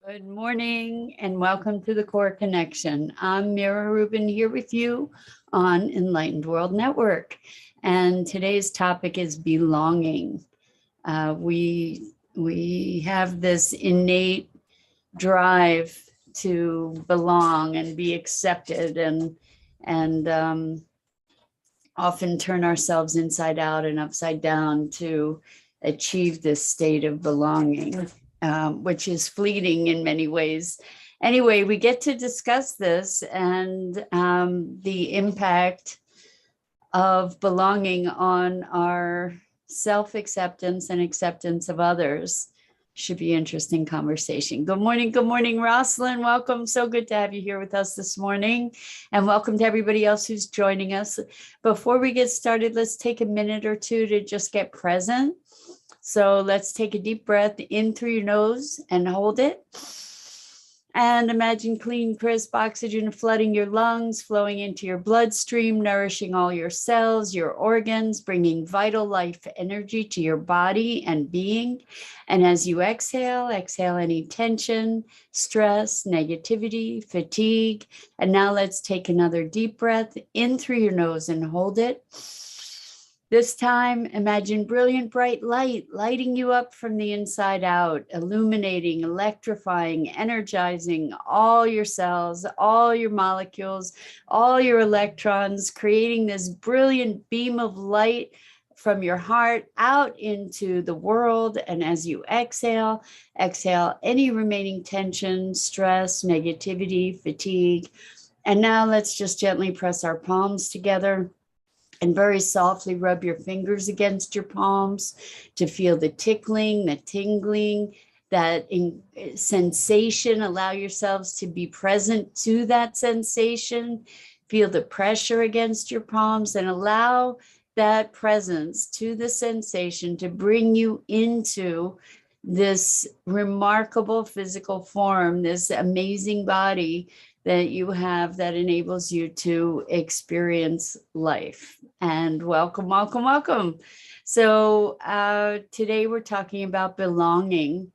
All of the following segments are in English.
Good morning and welcome to the Core Connection. I'm Mira Rubin here with you on Enlightened World Network. And today's topic is belonging. We have this innate drive to belong and be accepted and often turn ourselves inside out and upside down to achieve this state of belonging. Which is fleeting in many ways. Anyway, we get to discuss this and the impact of belonging on our self-acceptance and acceptance of others. Should be an interesting conversation. Good morning, Rosalind. Welcome. So good to have you here with us this morning. And welcome to everybody else who's joining us. Before we get started, let's take a minute or two to just get present. So let's take a deep breath in through your nose and hold it. And imagine clean, crisp oxygen flooding your lungs, flowing into your bloodstream, nourishing all your cells, your organs, bringing vital life energy to your body and being. And as you exhale any tension, stress, negativity, fatigue. And now let's take another deep breath in through your nose and hold it. This time, imagine brilliant, bright light lighting you up from the inside out, illuminating, electrifying, energizing all your cells, all your molecules, all your electrons, creating this brilliant beam of light from your heart out into the world. And as you exhale any remaining tension, stress, negativity, fatigue. And now let's just gently press our palms together and very softly rub your fingers against your palms to feel the tickling, the tingling, that sensation. Allow yourselves to be present to that sensation. Feel the pressure against your palms and allow that presence to the sensation to bring you into this remarkable physical form, this amazing body that you have that enables you to experience life. And welcome. So today we're talking about belonging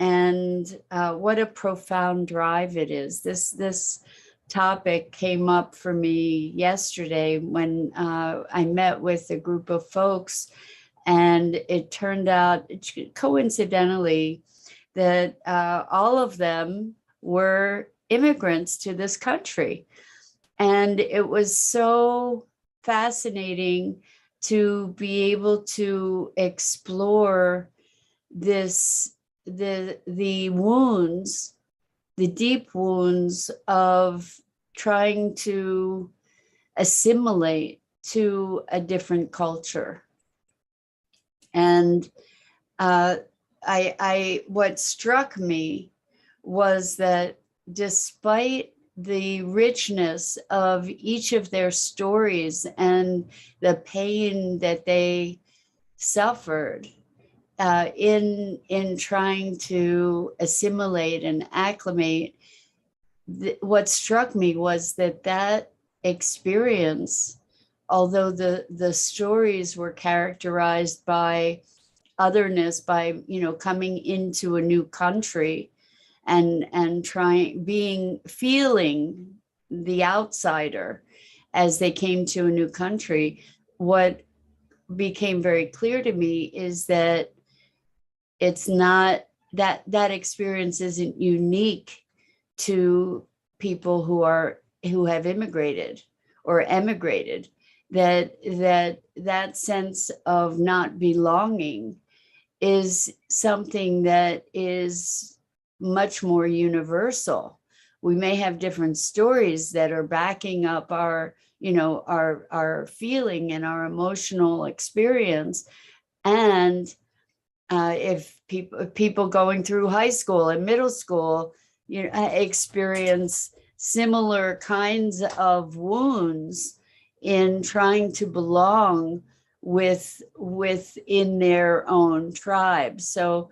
and what a profound drive it is. This topic came up for me yesterday when I met with a group of folks, and it turned out coincidentally that all of them were immigrants to this country. And it was so fascinating to be able to explore this, the wounds, the deep wounds of trying to assimilate to a different culture. And what struck me was that despite the richness of each of their stories and the pain that they suffered in trying to assimilate and acclimate, what struck me was that experience, although the stories were characterized by otherness, by coming into a new country and feeling the outsider as they came to a new country, what became very clear to me is that it's not that experience isn't unique to people who have immigrated or emigrated. That sense of not belonging is something that is much more universal. We may have different stories that are backing up our feeling and our emotional experience. And if people going through high school and middle school, experience similar kinds of wounds in trying to belong within their own tribe, so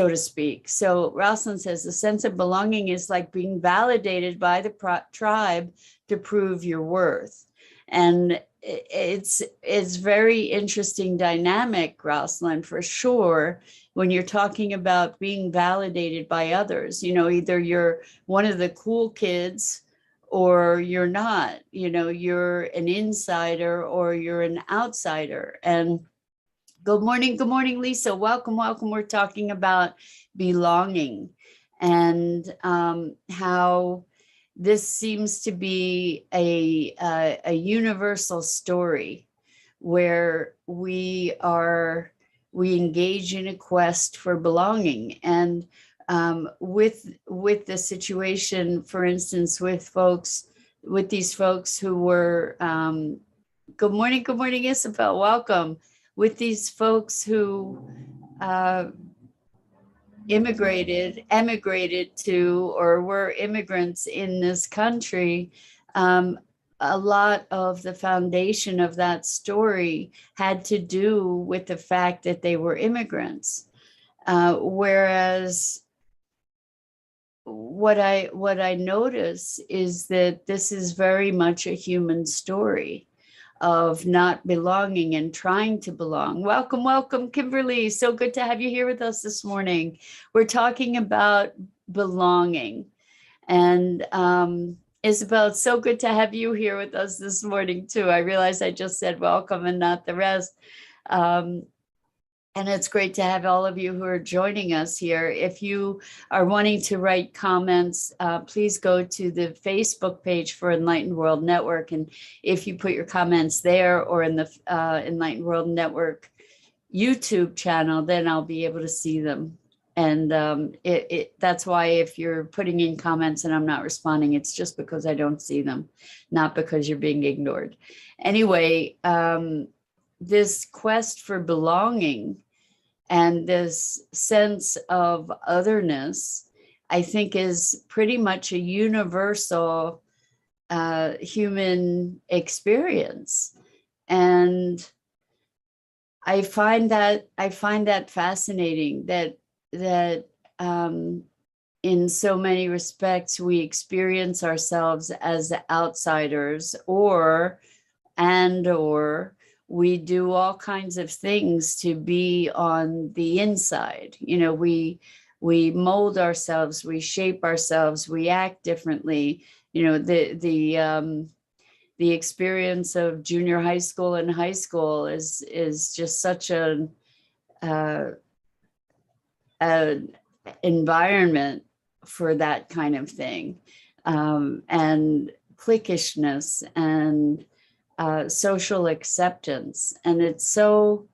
to speak. So Rosalind says the sense of belonging is like being validated by the tribe to prove your worth. And it's very interesting dynamic, Rosalind, for sure, when you're talking about being validated by others. Either you're one of the cool kids or you're not. You're an insider or you're an outsider. And good morning, Lisa. Welcome. We're talking about belonging and how this seems to be a universal story where we engage in a quest for belonging. And with the situation, for instance, with these folks who were, good morning, Isabel, welcome. With these folks who emigrated to or were immigrants in this country, a lot of the foundation of that story had to do with the fact that they were immigrants. Whereas what I notice is that this is very much a human story of not belonging and trying to belong. Welcome, Kimberly. So good to have you here with us this morning. We're talking about belonging. And Isabel, it's so good to have you here with us this morning too. I realize I just said welcome and not the rest. And it's great to have all of you who are joining us here. If you are wanting to write comments, please go to the Facebook page for Enlightened World Network. And if you put your comments there or in the Enlightened World Network YouTube channel, then I'll be able to see them. And that's why if you're putting in comments and I'm not responding, it's just because I don't see them, not because you're being ignored. Anyway, this quest for belonging and this sense of otherness, I think, is pretty much a universal human experience. And I find that fascinating that in so many respects, we experience ourselves as outsiders or we do all kinds of things to be on the inside. We mold ourselves, we shape ourselves, we act differently. The experience of junior high school and high school is just such an environment for that kind of thing, and cliquishness and social acceptance. And it's so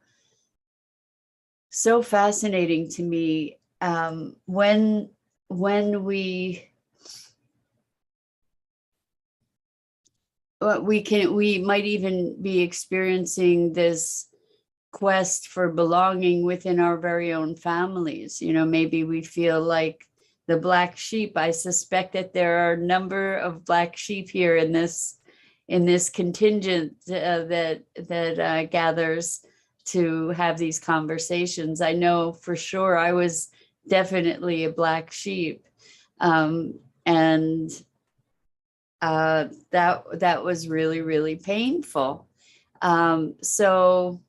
fascinating to me when we might even be experiencing this quest for belonging within our very own families. Maybe we feel like the black sheep. I suspect that there are a number of black sheep here in this contingent that gathers to have these conversations. I know for sure I was definitely a black sheep, and that was really, really painful. So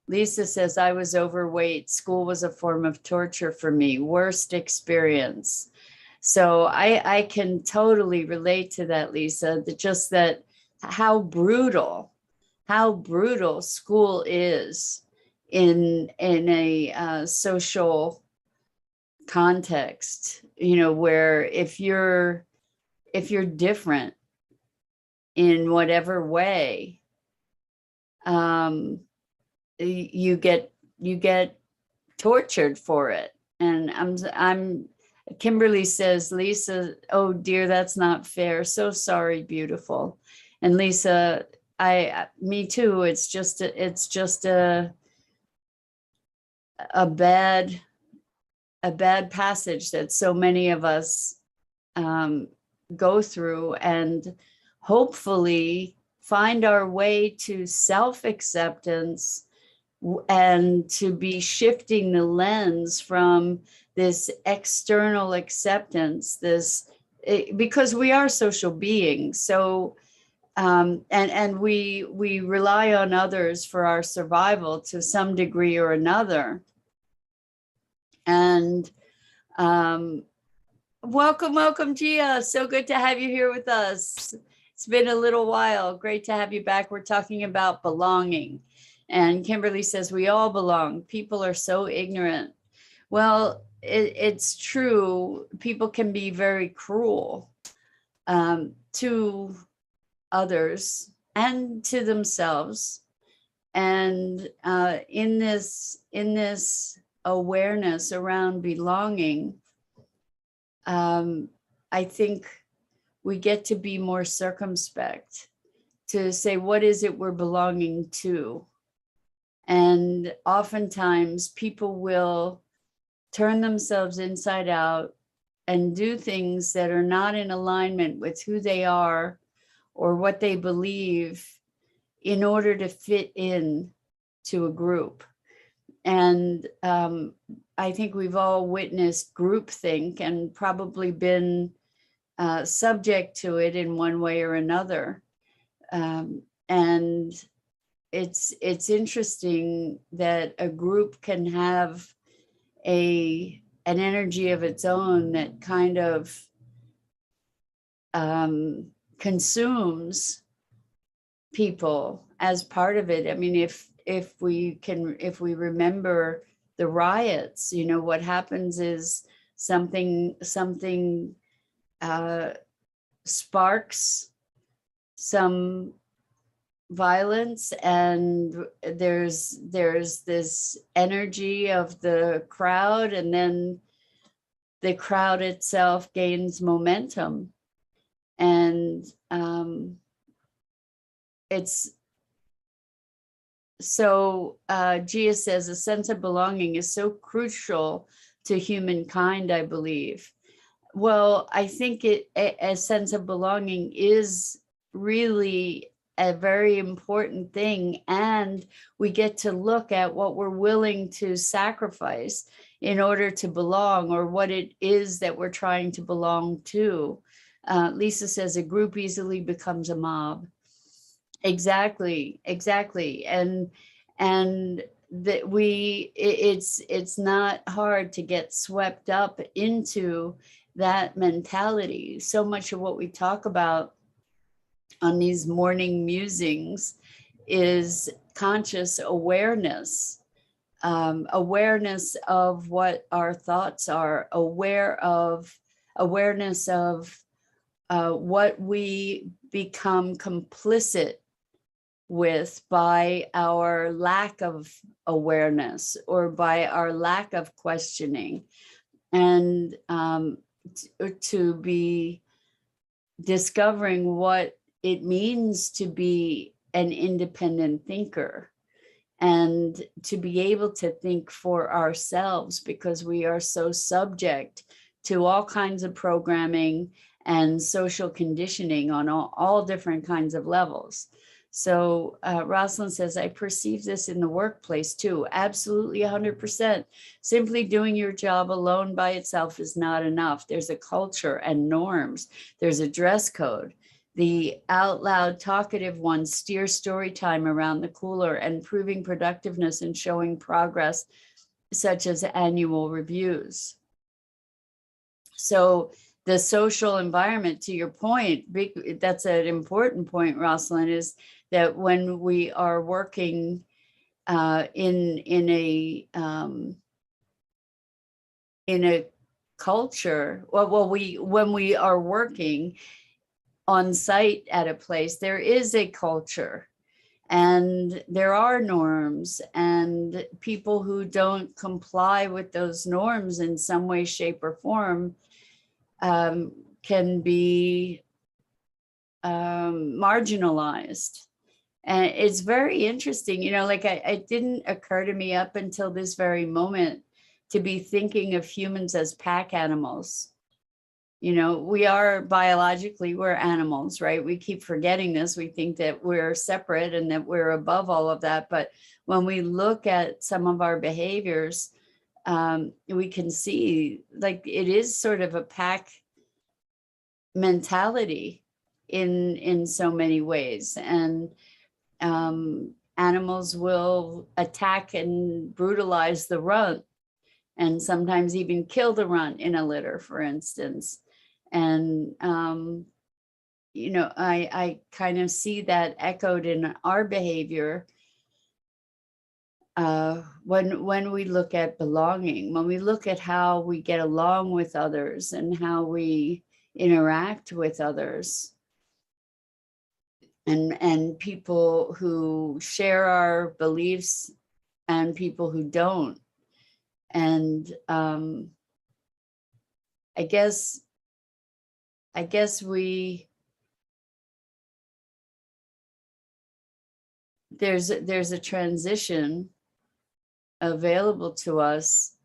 Lisa says, I was overweight. School was a form of torture for me. Worst experience. So I can totally relate to that, Lisa. Just that how brutal school is in a social context, where if you're different in whatever way, you get tortured for it. And Kimberly says, Lisa, oh dear, that's not fair. So sorry, beautiful. And Lisa, me too. It's just a bad passage that so many of us go through, and hopefully find our way to self-acceptance and to be shifting the lens from this external acceptance, because we are social beings. So And we rely on others for our survival to some degree or another. And welcome, Gia. So good to have you here with us. It's been a little while. Great to have you back. We're talking about belonging. And Kimberly says, we all belong. People are so ignorant. Well, it's true. People can be very cruel to others and to themselves. And in this awareness around belonging, I think we get to be more circumspect to say, what is it we're belonging to? And oftentimes people will turn themselves inside out and do things that are not in alignment with who they are or what they believe in order to fit in to a group. And I think we've all witnessed groupthink and probably been subject to it in one way or another. And it's interesting that a group can have an energy of its own that kind of consumes people as part of it. I mean, if we remember the riots, you know, what happens is something sparks some violence, and there's this energy of the crowd, and then the crowd itself gains momentum. And it's so Gia says a sense of belonging is so crucial to humankind, I believe. Well, I think a sense of belonging is really a very important thing, and we get to look at what we're willing to sacrifice in order to belong, or what it is that we're trying to belong to. Lisa says a group easily becomes a mob. Exactly. And that it's not hard to get swept up into that mentality. So much of what we talk about on these morning musings is conscious awareness, awareness of what our thoughts are, awareness of what we become complicit with by our lack of awareness or by our lack of questioning, and to be discovering what it means to be an independent thinker and to be able to think for ourselves, because we are so subject to all kinds of programming and social conditioning on all different kinds of levels. So Rosalind says, I perceive this in the workplace too. Absolutely 100%. Simply doing your job alone by itself is not enough. There's a culture and norms. There's a dress code. The out loud talkative ones steer story time around the cooler and proving productiveness and showing progress, such as annual reviews. So the social environment, to your point, that's an important point, Rosalind, is that when we are working in a culture, when we are working on site at a place, there is a culture and there are norms, and people who don't comply with those norms in some way, shape, or form can be marginalized. And it's very interesting, you know, like it didn't occur to me up until this very moment to be thinking of humans as pack animals. You know, we are biologically, we're animals, right? We keep forgetting this. We think that we're separate and that we're above all of that. But when we look at some of our behaviors, we can see like it is sort of a pack mentality in so many ways. And animals will attack and brutalize the runt, and sometimes even kill the runt in a litter, for instance. And I kind of see that echoed in our behavior when we look at belonging, when we look at how we get along with others and how we interact with others, and people who share our beliefs and people who don't. And I guess there's a transition available to us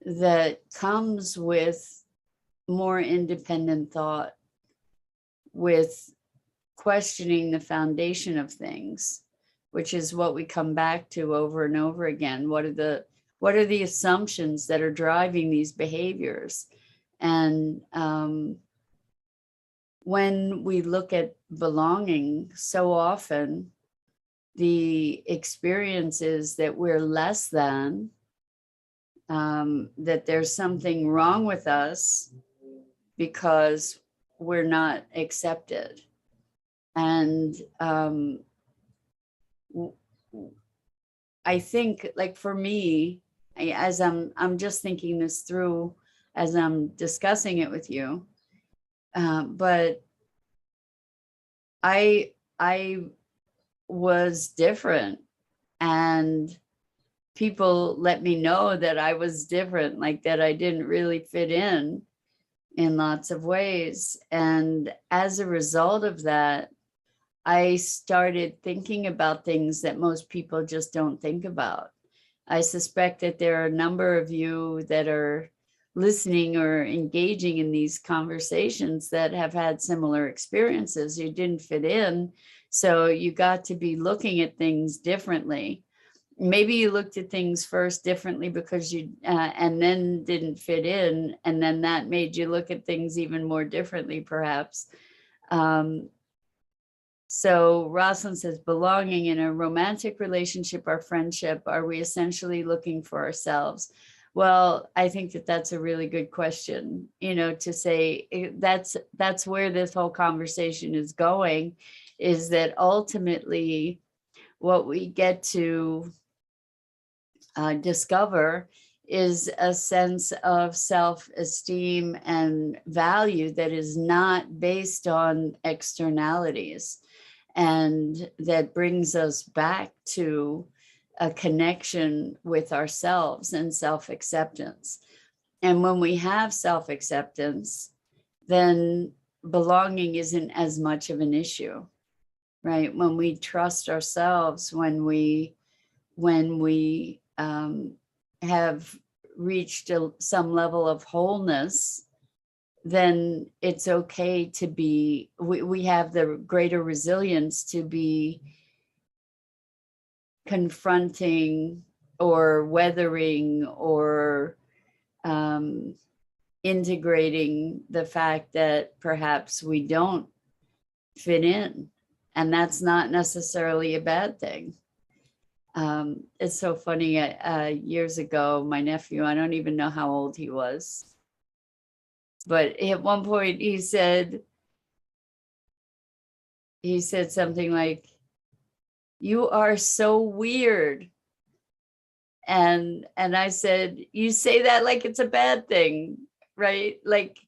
that comes with more independent thought, with questioning the foundation of things, which is what we come back to over and over again. What are the assumptions that are driving these behaviors? And when we look at belonging, so often the experience is that we're less than, that there's something wrong with us because we're not accepted. And I think, like, for me, as I'm just thinking this through as I'm discussing it with you, but I was different, and people let me know that I was different, like that I didn't really fit in lots of ways. And as a result of that, I started thinking about things that most people just don't think about. I suspect that there are a number of you that are listening or engaging in these conversations that have had similar experiences. You didn't fit in, so you got to be looking at things differently. Maybe you looked at things first differently because you and then didn't fit in, and then that made you look at things even more differently, perhaps. So Rosalind says, belonging in a romantic relationship or friendship, are we essentially looking for ourselves? Well, I think that that's a really good question, to say that's where this whole conversation is going, is that ultimately what we get to discover is a sense of self-esteem and value that is not based on externalities, and that brings us back to a connection with ourselves and self-acceptance. And when we have self-acceptance, then belonging isn't as much of an issue, right? When we trust ourselves, when we have reached some level of wholeness, then it's okay to be, we have the greater resilience to be confronting or weathering or integrating the fact that perhaps we don't fit in. And that's not necessarily a bad thing. It's so funny, years ago, my nephew, I don't even know how old he was, but at one point he said something like, "You are so weird." And I said, "You say that like it's a bad thing, right?" Like,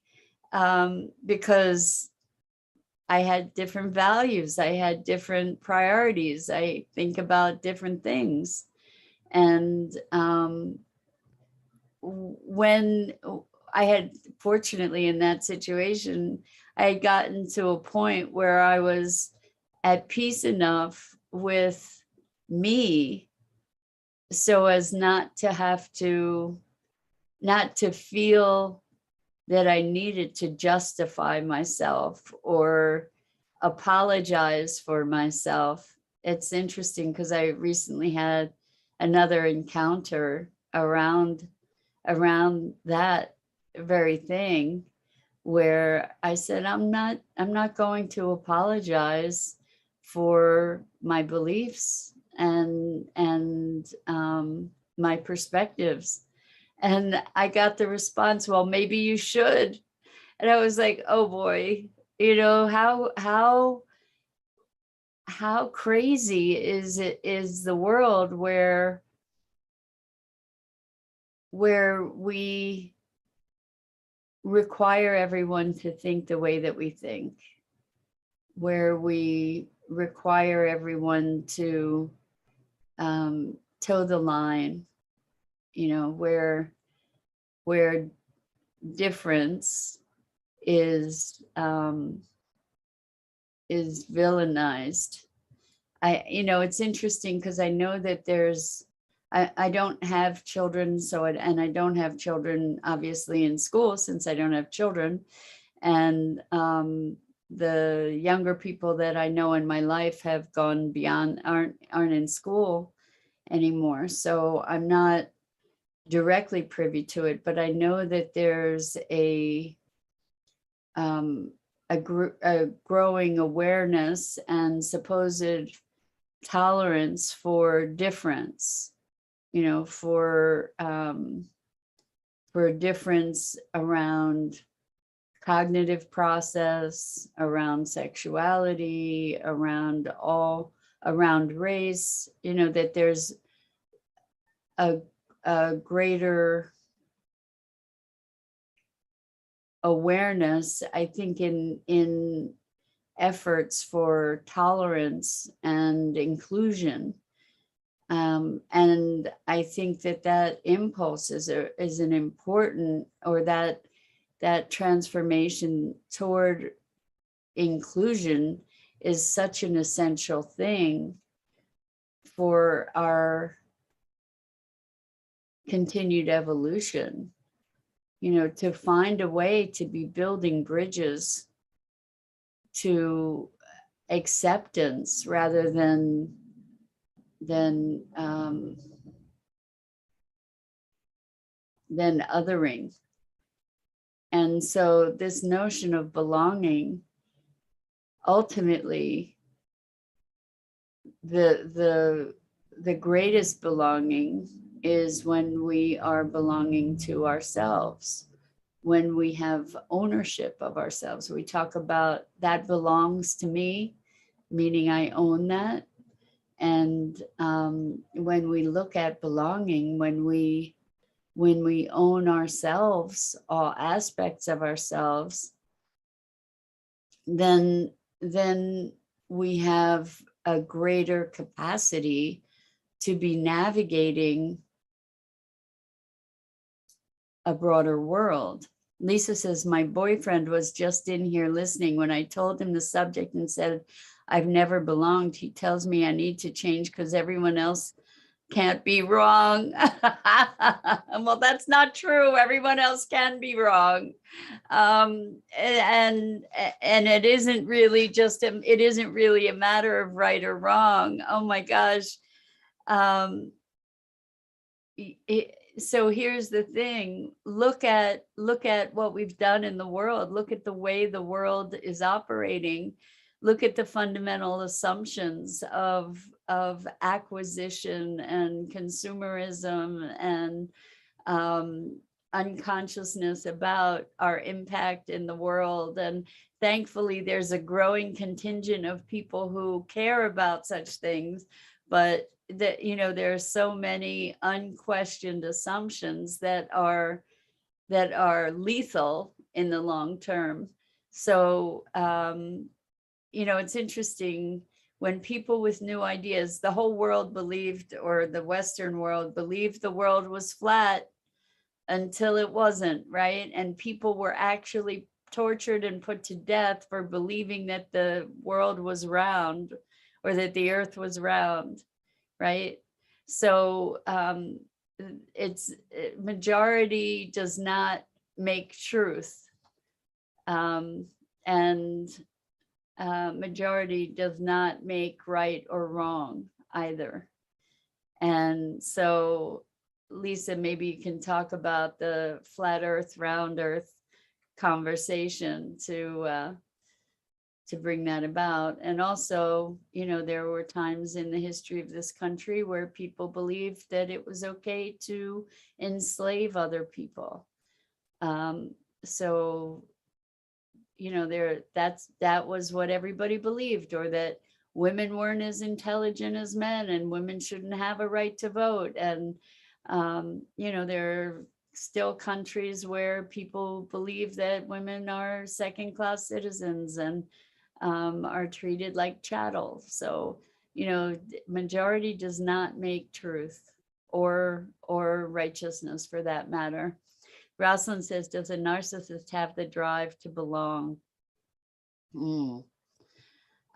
because I had different values, I had different priorities, I think about different things. And when I had, fortunately, in that situation, I had gotten to a point where I was at peace enough with me so as not to feel that I needed to justify myself or apologize for myself. It's interesting because I recently had another encounter around that very thing, where I said, I'm not going to apologize for my beliefs and my perspectives. And I got the response, well, maybe you should. And I was like, oh boy, how crazy is the world where we require everyone to think the way that we think, where we require everyone to toe the line, where difference is villainized. It's interesting because I know that I don't have children, and I don't have children obviously in school since I don't have children. And the younger people that I know in my life have gone beyond, aren't in school anymore. So I'm not directly privy to it, but I know that there's a growing awareness and supposed tolerance for difference, for difference around cognitive process, around sexuality, around race, that there's a greater awareness, I think, in efforts for tolerance and inclusion. And I think that impulse is an important, or that transformation toward inclusion is such an essential thing for our continued evolution, to find a way to be building bridges to acceptance rather than othering. And so this notion of belonging, ultimately, the greatest belonging is when we are belonging to ourselves, when we have ownership of ourselves. We talk about that belongs to me, meaning I own that. And when we look at belonging, when we own ourselves, all aspects of ourselves, then we have a greater capacity to be navigating a broader world. Lisa says, my boyfriend was just in here listening when I told him the subject and said, I've never belonged. He tells me I need to change because everyone else can't be wrong. Well, that's not true. Everyone else can be wrong. And it isn't really a matter of right or wrong. Oh my gosh. So here's the thing, look at what we've done in the world. Look at the way the world is operating. Look at the fundamental assumptions of acquisition and consumerism and unconsciousness about our impact in the world. And thankfully, there's a growing contingent of people who care about such things, but there are so many unquestioned assumptions that are lethal in the long term. So it's interesting, when people with new ideas, the whole world believed, or the Western world believed, the world was flat until it wasn't, right? And people were actually tortured and put to death for believing that the world was round, or that the earth was round. Right? So majority does not make truth, and majority does not make right or wrong either. And so, Lisa, maybe you can talk about the flat earth, round earth conversation to bring that about. And also, there were times in the history of this country where people believed that it was okay to enslave other people. So, that was what everybody believed, or that women weren't as intelligent as men and women shouldn't have a right to vote. And, there are still countries where people believe that women are second-class citizens and are treated like chattel. So, majority does not make truth or righteousness, for that matter. Rosalind says, does a narcissist have the drive to belong?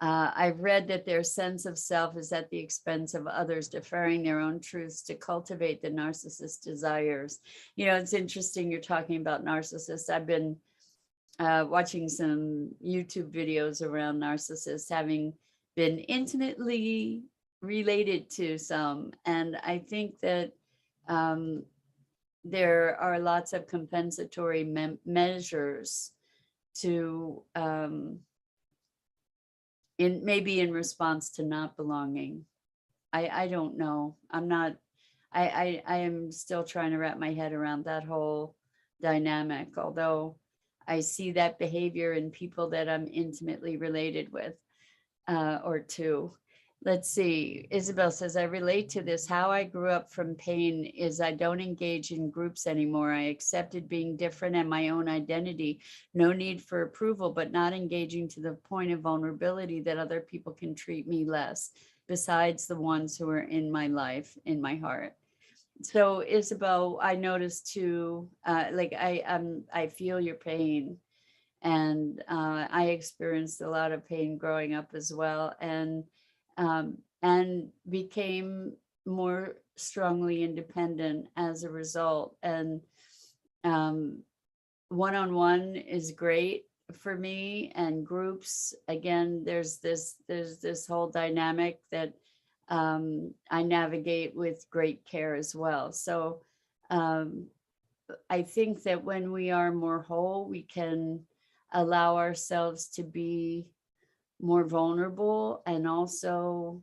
I've read that their sense of self is at the expense of others, deferring their own truths to cultivate the narcissist's desires. It's interesting you're talking about narcissists. I've been watching some YouTube videos around narcissists, having been intimately related to some. And I think that there are lots of compensatory measures to, maybe in response to not belonging. I don't know. I am still trying to wrap my head around that whole dynamic, although I see that behavior in people that I'm intimately related with, or to. Let's see. Isabel says, I relate to this. How I grew up from pain is I don't engage in groups anymore. I accepted being different and my own identity. No need for approval, but not engaging to the point of vulnerability that other people can treat me less, besides the ones who are in my life, in my heart. So Isabel, I noticed too, I feel your pain, and I experienced a lot of pain growing up as well, and became more strongly independent as a result. And one-on-one is great for me, and groups, again, there's this whole dynamic that I navigate with great care as well. So I think that when we are more whole, we can allow ourselves to be more vulnerable, and also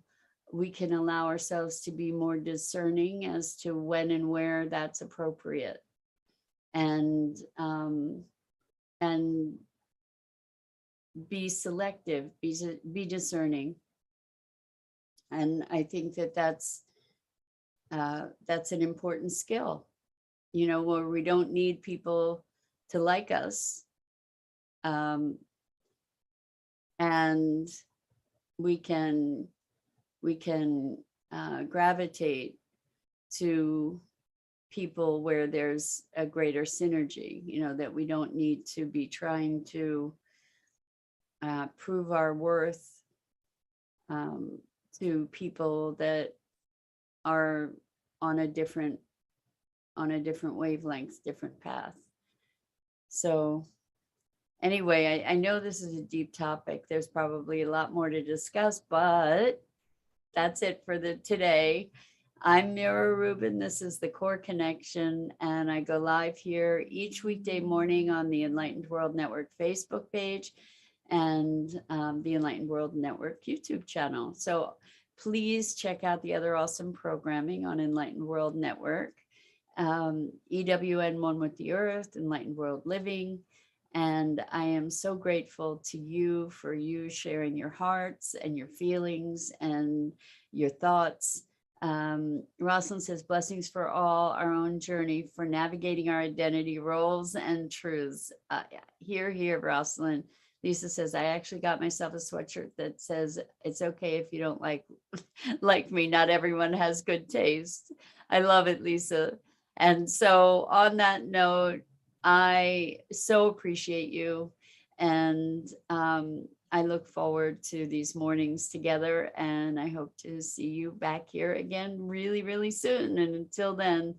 we can allow ourselves to be more discerning as to when and where that's appropriate, and be selective, be discerning. And I think that that's an important skill, where we don't need people to like us. And we can gravitate to people where there's a greater synergy, that we don't need to be trying to prove our worth to people that are on a different wavelength, different path. So anyway, I know this is a deep topic. There's probably a lot more to discuss, but that's it for today. I'm Mira Rubin. This is the Core Connection, and I go live here each weekday morning on the Enlightened World Network Facebook page and the Enlightened World Network YouTube channel. So please check out the other awesome programming on Enlightened World Network, EWN One with the Earth, Enlightened World Living. And I am so grateful to you for you sharing your hearts and your feelings and your thoughts. Rosalind says, blessings for all, our own journey for navigating our identity roles and truths. Here, Rosalind. Lisa says, I actually got myself a sweatshirt that says, it's okay if you don't like me. Not everyone has good taste. I love it, Lisa. And so on that note, I so appreciate you. And I look forward to these mornings together. And I hope to see you back here again really, really soon. And until then,